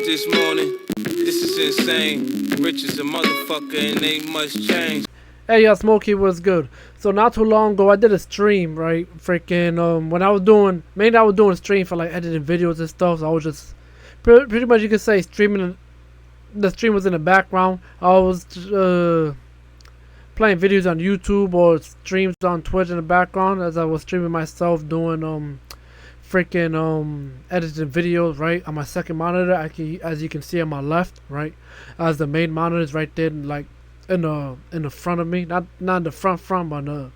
this morning. This is insane. Rich is a motherfucker and ain't much change. Hey, y'all, Smokey was good. So not too long ago, I did a stream, right? Freaking when I was doing, mainly I was doing a stream for like editing videos and stuff. So I was just pretty much, you could say, streaming. The stream was in the background. I was playing videos on YouTube or streams on Twitch in the background as I was streaming myself doing editing videos, right, on my second monitor. As you can see on my left, right, as the main monitor is right there, like in the front of me, not in the front, but in the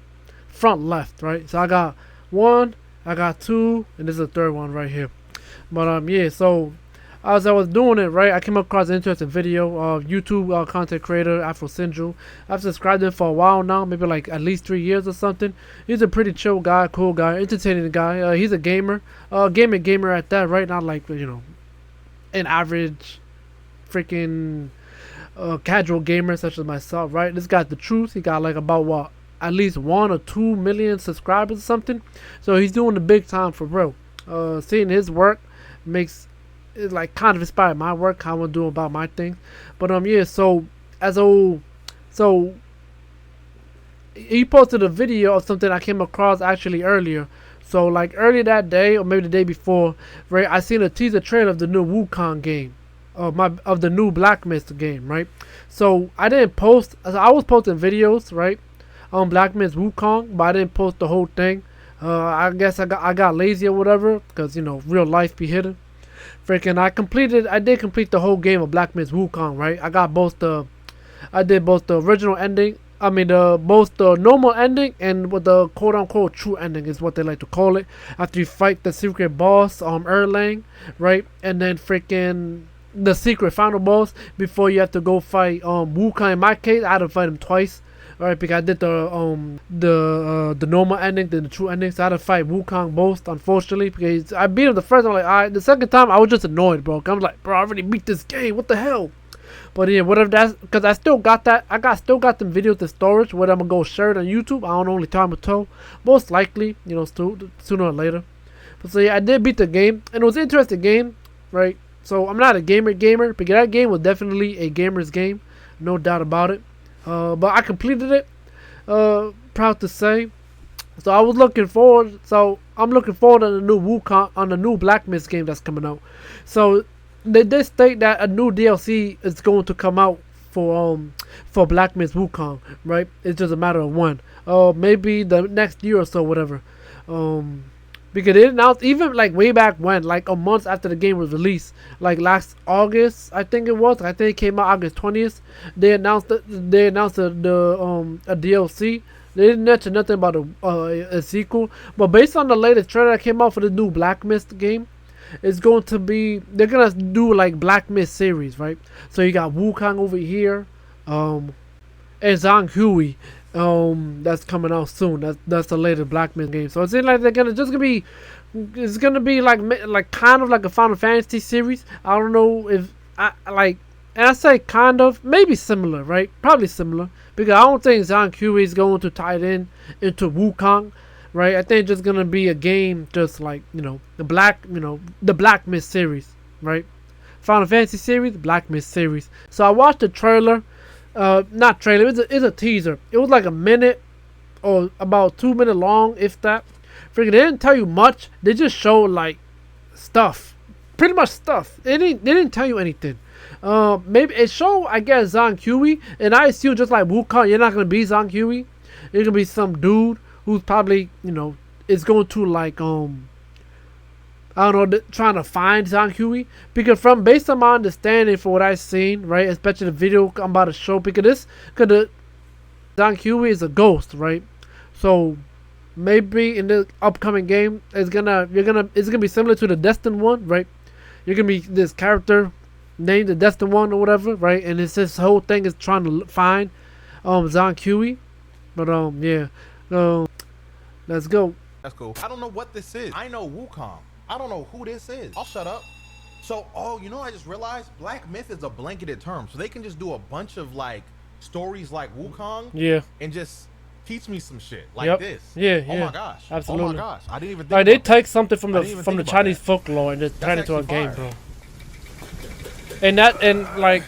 front left, right. So I got one, I got two, and this is the third one right here. But yeah, so as I was doing it, right, I came across an interesting video of YouTube content creator Afro Sinju. I've subscribed to him for a while now, maybe like at least 3 years or something. He's a pretty chill guy, cool guy, entertaining guy. He's a gamer, gamer at that, right? Not like, you know, an average freaking casual gamer such as myself, right? This guy's the truth. He got like about what, at least 1 or 2 million subscribers or something. So he's doing the big time for real. Seeing his work makes it like kind of inspired my work, how I'm doing about my thing. But yeah, so he posted a video of something I came across actually earlier. So like earlier that day or maybe the day before, right, I seen a teaser trailer of the new Wukong game, of the new Black Myth game, right. So I didn't post. I was posting videos, right, on Black Myth Wukong, but I didn't post the whole thing. I guess I got lazy or whatever, because you know real life be hidden. Freaking, I did complete the whole game of Black Myth Wukong, right? I did both the original ending. I mean, both the normal ending and with the quote-unquote true ending is what they like to call it. After you fight the secret boss, Erlang, right? And then freaking the secret final boss before you have to go fight Wukong. In my case, I had to fight him twice. Right, because I did the normal ending, then the true ending. So I had to fight Wukong both, unfortunately, because I beat him the first time. Like, alright, the second time I was just annoyed, bro. I'm like, bro, I already beat this game. What the hell? But yeah, whatever. That's because I still got that. Still got them videos in storage. Whether I'm gonna go share it on YouTube, I don't know. Only time will tell. Most likely, you know, sooner or later. But so yeah, I did beat the game, and it was an interesting game, right? So I'm not a gamer, but that game was definitely a gamer's game, no doubt about it. But I completed it. Proud to say. So I was looking forward. So I'm looking forward to the new Wukong, on the new Black Myth game that's coming out. So they did state that a new DLC is going to come out for Black Myth Wukong, right? It's just a matter of when. Maybe the next year or so, whatever. Because they announced, even like way back when, like a month after the game was released, like last August, I think it was. I think it came out August 20th. They announced a DLC. They didn't mention nothing about a sequel. But based on the latest trailer that came out for the new Black Myth game, it's going to be, they're gonna do like Black Myth series, right? So you got Wukong over here, and Zhong Hui. That's coming out soon. That's the latest Black Myth game. So it seems like it's gonna be like kind of like a Final Fantasy series. I don't know if and I say kind of, maybe similar, right? Probably similar, because I don't think Zhong Hui is going to tie it into Wukong, right? I think it's just gonna be a game, just like, you know, the Black Myth series, right? Final Fantasy series, Black Myth series. So I watched the trailer. Not trailer, it's a teaser. It was like a minute or about 2 minutes long, if that. Freaking, they didn't tell you much. They just showed like stuff, pretty much stuff. They didn't tell you anything. Maybe it showed, I guess, Zhong Hui, and I assume just like Wukong, you're not gonna be Zhong Hui. You're gonna be some dude who's probably, you know, is going to like I don't know, trying to find Zhong Hui, because based on my understanding, for what I've seen, right, especially the video I'm about to show, because Zhong Hui is a ghost, right? So maybe in the upcoming game, it's gonna be similar to the Destined one, right? You're gonna be this character named the Destined one or whatever, right? And it's this whole thing is trying to find Zhong Hui, but yeah, let's go. That's cool. I don't know what this is. I know Wukong. I don't know who this is. I'll shut up. So, you know, I just realized Black Myth is a blanketed term. So they can just do a bunch of like stories like Wukong. Yeah. And just teach me some shit like this. Yeah, oh my gosh. Absolutely. Oh my gosh. I didn't even think like, they take something from the Chinese that. folklore and just turn it into a game, fire. bro. And like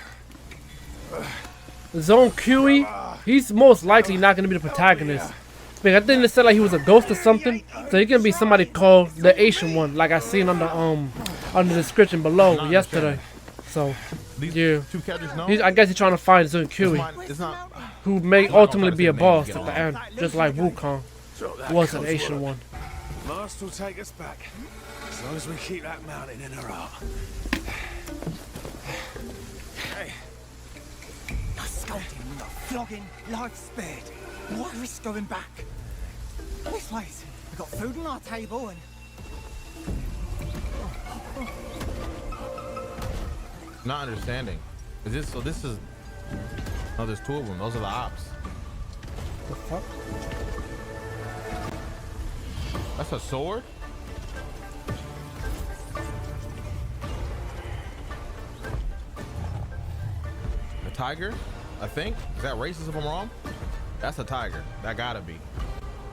Zhong Q, he's most likely not gonna be the protagonist. Because I think they said like he was a ghost or something, so he can be somebody called the Asian one, like I seen on the description below yesterday. So These yeah, two characters know. I guess he's trying to find Zhong Q, It's not. who may ultimately be a boss at the end, just like Wukong was an Asian one. Master will take us back, as long as we keep that mountain in her heart. Hey. Not scolding, not flogging, life spared. Why risk going back? This place, we've got food on our table and... Not understanding. Is this so? This is. Oh, there's two of them. Those are the ops. The fuck? That's a sword. A tiger, I think. Is that racist if I'm wrong? That's a tiger. That gotta be.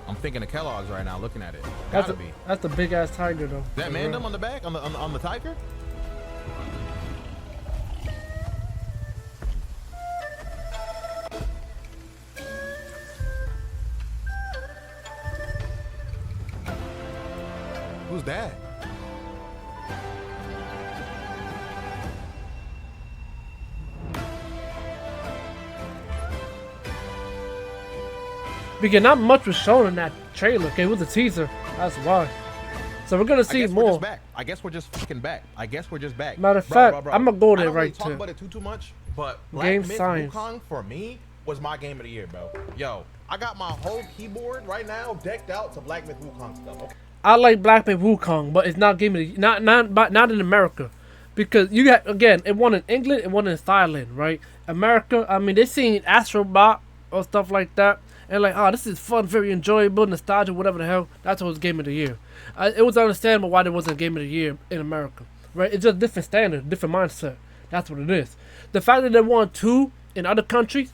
I'm thinking of Kellogg's right now, looking at it. Gotta be. That's a big ass tiger though. Is that Mandem on the back on the tiger? Who's that? Because not much was shown in that trailer. Okay, it was a teaser. That's why. So we're gonna see We're more. just back. I guess we're just fucking back. I guess we're just back. Matter of fact, I'm gonna go I there don't right really talk to about it too much, but Black Game Myth Science. Wukong for me was my game of the year, bro. Yo, I got my whole keyboard right now decked out to Black Myth Wukong stuff. Okay? I like Black Myth Wukong, but it's not game of the not in America, because you got again it won in England, it won in Thailand, right? America, I mean they seen Astrobot or stuff like that, and like oh this is fun, very enjoyable, nostalgia, whatever the hell. That's what was game of the year. It was understandable why there wasn't a game of the year in America, right? It's just different standard, different mindset. That's what it is. The fact that they won 2 in other countries,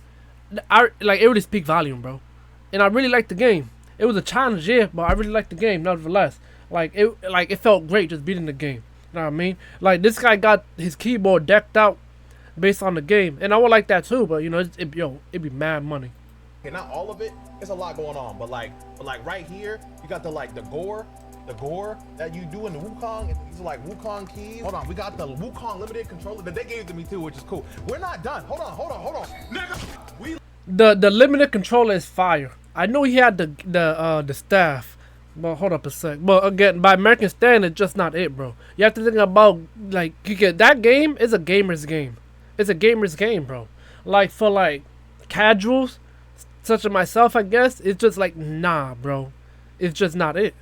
it really speak volume, bro. And I really liked the game. It was a challenge, yeah, but I really liked the game nevertheless. It felt great just beating the game. You know what I mean? Like this guy got his keyboard decked out based on the game, and I would like that too. But you know, it'd be mad money. Okay, not all of it. It's a lot going on, but like right here, you got the gore that you do in the Wukong. And these are like Wukong keys. Hold on, we got the Wukong limited controller that they gave to me too, which is cool. We're not done. Hold on, nigga. The limited controller is fire. I know he had the staff, but hold up a sec. But again, by American standard, just not it, bro. You have to think about like that game is a gamer's game. It's a gamer's game, bro. Like for like casuals, such as myself, I guess it's just like nah, bro. It's just not it.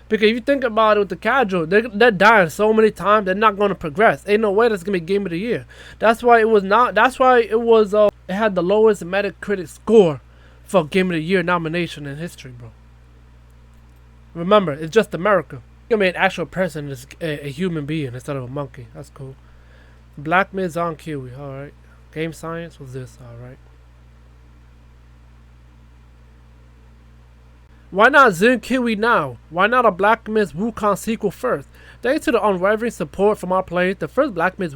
Because if you think about it with the casual, they're dying so many times, they're not going to progress. Ain't no way that's going to be game of the year. That's why it was not. That's why it was. It had the lowest Metacritic score for game of the year nomination in history, bro. Remember, it's just America. You mean an actual person is a human being instead of a monkey. That's cool. Black Myth on Kiwi. All right. Game Science was this. All right. Why not Zhong Q now? Why not a Black Myth Wukong sequel first? Thanks to the unwavering support from our players, the first Black Myth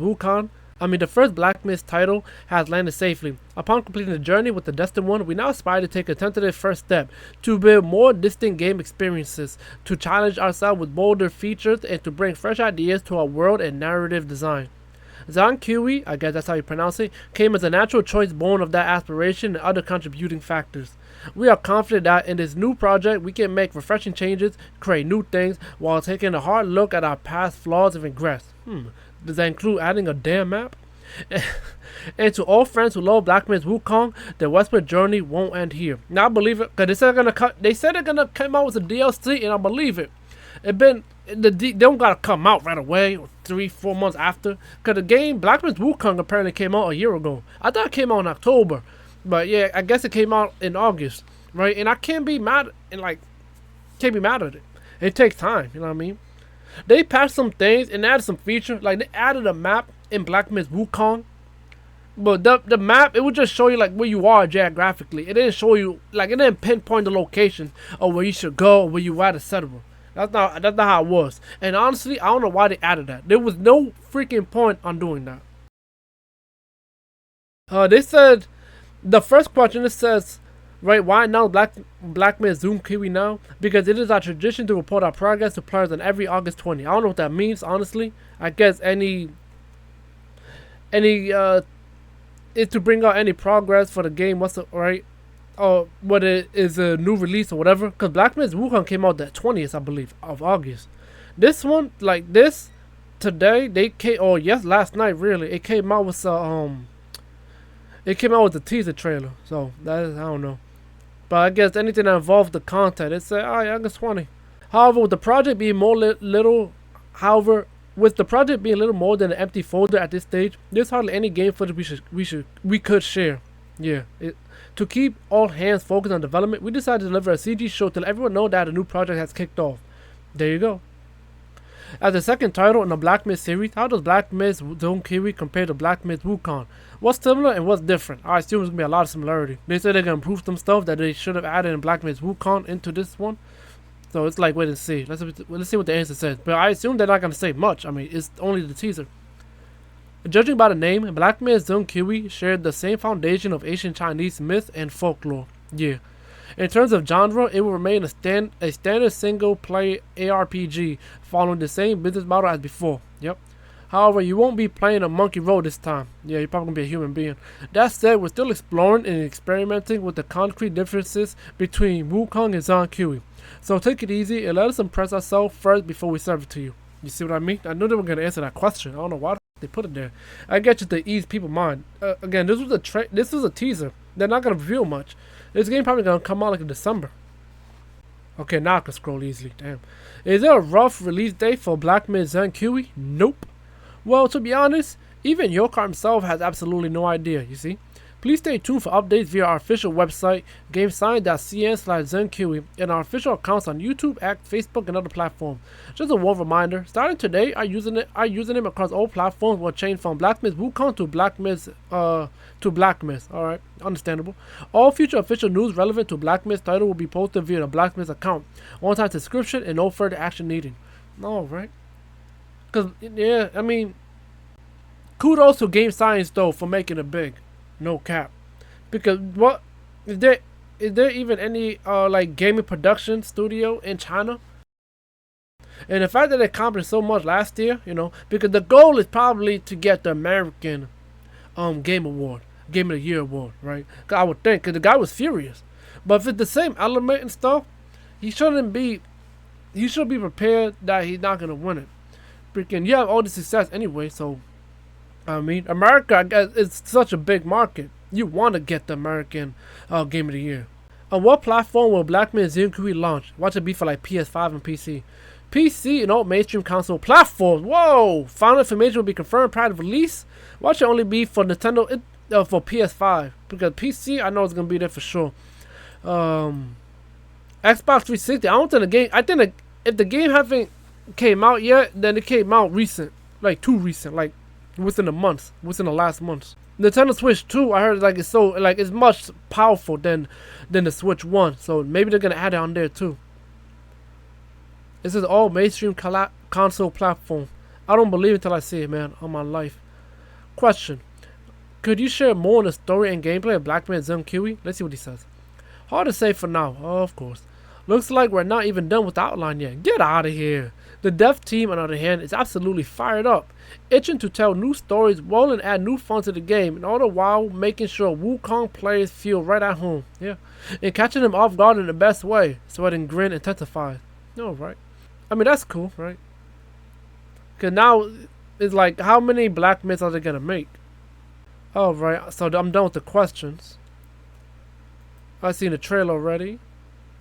title has landed safely. Upon completing the journey with the Destined One, we now aspire to take a tentative first step to build more distinct game experiences, to challenge ourselves with bolder features, and to bring fresh ideas to our world and narrative design. Zhong Q, I guess that's how you pronounce it, came as a natural choice born of that aspiration and other contributing factors. We are confident that in this new project we can make refreshing changes, create new things, while taking a hard look at our past flaws and regrets. Does that include adding a damn map? And to all friends who love Black Myth Wukong, the westward journey won't end here. Now I believe it, cause they said they're gonna come out with a DLC, and I believe it. They don't gotta come out right away or 3-4 months after, cause the game Black Myth Wukong apparently came out a year ago. I thought it came out in October, but yeah, I guess it came out in August, right? And I can't be mad at it. It takes time, you know what I mean? They patched some things and added some features, like they added a map in Black Myth Wukong, but the map, it would just show you like where you are geographically. It didn't show you, like it didn't pinpoint the location of where you should go or where you at, etc. That's not how it was. And honestly, I don't know why they added that. There was no freaking point on doing that. They said the first question, it says, right, why now Black Myth Zoom Kiwi now? Because it is our tradition to report our progress to players on every August 20. I don't know what that means, honestly. I guess any is to bring out any progress for the game, what's the right, or what it is a new release or whatever. Because Black Myth Wukong came out the 20th, I believe, of August. This one, like this, today they came, or yes, last night really, it came out with it came out with a teaser trailer. So that is, I don't know, but I guess anything that involves the content, it's August 20. However, with the project being more little, however, with the project being little more than an empty folder at this stage, there's hardly any game footage we could share. Yeah, to keep all hands focused on development, we decided to deliver a CG show to let everyone know that a new project has kicked off. There you go. As the second title in the Black Myth series, how does Black Myth Zone Kiwi compare to Black Myth Wukong? What's similar and what's different? I assume there's gonna be a lot of similarity. They said they're gonna improve some stuff that they should have added in Black Myth Wukong into this one. So it's like, wait and see. Let's see what the answer says. But I assume they're not gonna say much. I mean, it's only the teaser. Judging by the name, Black Myth Zone Kiwi shared the same foundation of ancient Chinese myth and folklore. Yeah. In terms of genre, it will remain a standard single-player ARPG, following the same business model as before. Yep. However, you won't be playing a monkey role this time. Yeah, you're probably going to be a human being. That said, we're still exploring and experimenting with the concrete differences between Wukong and Zhong Kiwi. So take it easy and let us impress ourselves first before we serve it to you. You see what I mean? I knew they were going to answer that question. I don't know why they put it there. I get you to ease people's mind. Again, this was a teaser. They're not going to reveal much. This game probably gonna come out like in December. Okay, now I can scroll easily. Damn. Is there a rough release date for Black Myth Zhong Kiwi? Nope. Well, to be honest, even Yokai himself has absolutely no idea, you see. Please stay tuned for updates via our official website, gamescience.cn/ZenKiwi, and our official accounts on YouTube, X, Facebook, and other platforms. Just a warm reminder, starting today, our username across all platforms will change from Black Myth Wukong to Black Myth, alright, understandable. All future official news relevant to Black Myth title will be posted via the Black Myth account, on-time subscription, and no further action needed. Alright. Because, yeah, I mean, kudos to Game Science, though, for making it big. No cap, because what is there even any like gaming production studio in China? And the fact that they accomplished so much last year, you know, because the goal is probably to get the American Game Award, Game of the Year award, right? I would think, because the guy was furious. But if it's the same element and stuff, he should be prepared that he's not gonna win it. Freaking, you have all the success anyway, so. I mean, America, I guess, it's such a big market. You want to get the American Game of the Year. On what platform will Black Myth Zone Kiwi launch? Watch it be for like PS5 and PC. PC and all mainstream console platforms. Whoa! Final information will be confirmed prior to release. Watch it only be for Nintendo, for PS5. Because PC, I know it's going to be there for sure. Xbox 360, I don't think the game, I think that if the game haven't came out yet, then it came out recent. Like, too recent. Like, within the last months. Nintendo Switch 2, I heard it's much powerful than the Switch 1, so maybe they're gonna add it on there too. This is all mainstream console platform. I don't believe it until I see it, man, on my life. Question: could you share more on the story and gameplay of Black Myth Zone Kiwi? Let's see what he says. Hard to say for now, of course. Looks like we're not even done with the outline yet. Get out of here. The dev team, on the other hand, is absolutely fired up, itching to tell new stories, while and add new fun to the game, and all the while making sure Wukong players feel right at home. Yeah, and catching them off guard in the best way, so that grin intensifies. No, right? I mean, that's cool, right? Cause now it's like, how many Black Myths are they gonna make? All right, so I'm done with the questions. I've seen the trailer already.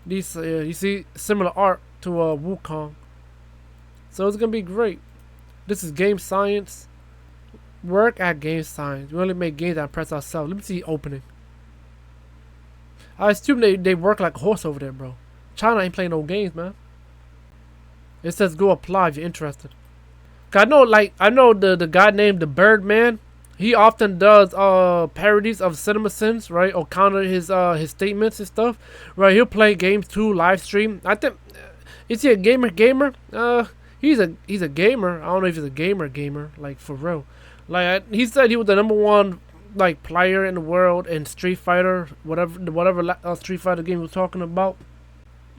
These, you see, similar art to Wukong. So it's gonna be great. This is Game Science. Work at Game Science. We only make games that impress ourselves. Let me see opening. I assume they work like a horse over there, bro. China ain't playing no games, man. It says go apply if you're interested. Cause I know the guy named the Birdman. He often does parodies of CinemaSins, right? Or counter his statements and stuff. Right, he'll play games too, live stream. I think, is he a gamer? He's a gamer. I don't know if he's a gamer, like for real. Like he said he was the #1 like player in the world in Street Fighter, whatever Street Fighter game we're talking about.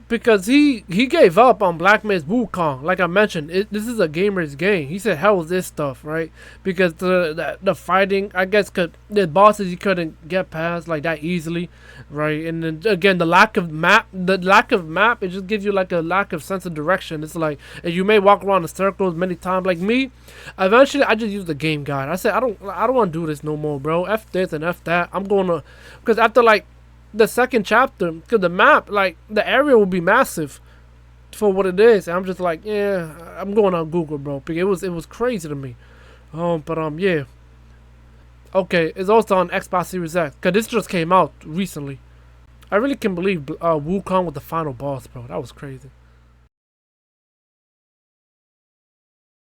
Because he gave up on Black Myth's Wukong. Like I mentioned, this is a gamer's game. He said, hell with this stuff, right? Because the fighting, I guess, the bosses he couldn't get past like that easily, right? And then again, the lack of map, it just gives you like a lack of sense of direction. It's like, and you may walk around in circles many times. Like me, eventually I just used the game guide. I said, I don't want to do this no more, bro. F this and F that. I'm going to, because after like the second chapter, because the map, like the area will be massive for what it is. And I'm just like, yeah, I'm going on Google, bro, because it was crazy to me. Yeah. Okay, it's also on Xbox Series X, because this just came out recently. I really can't believe Wukong was the final boss, bro. That was crazy.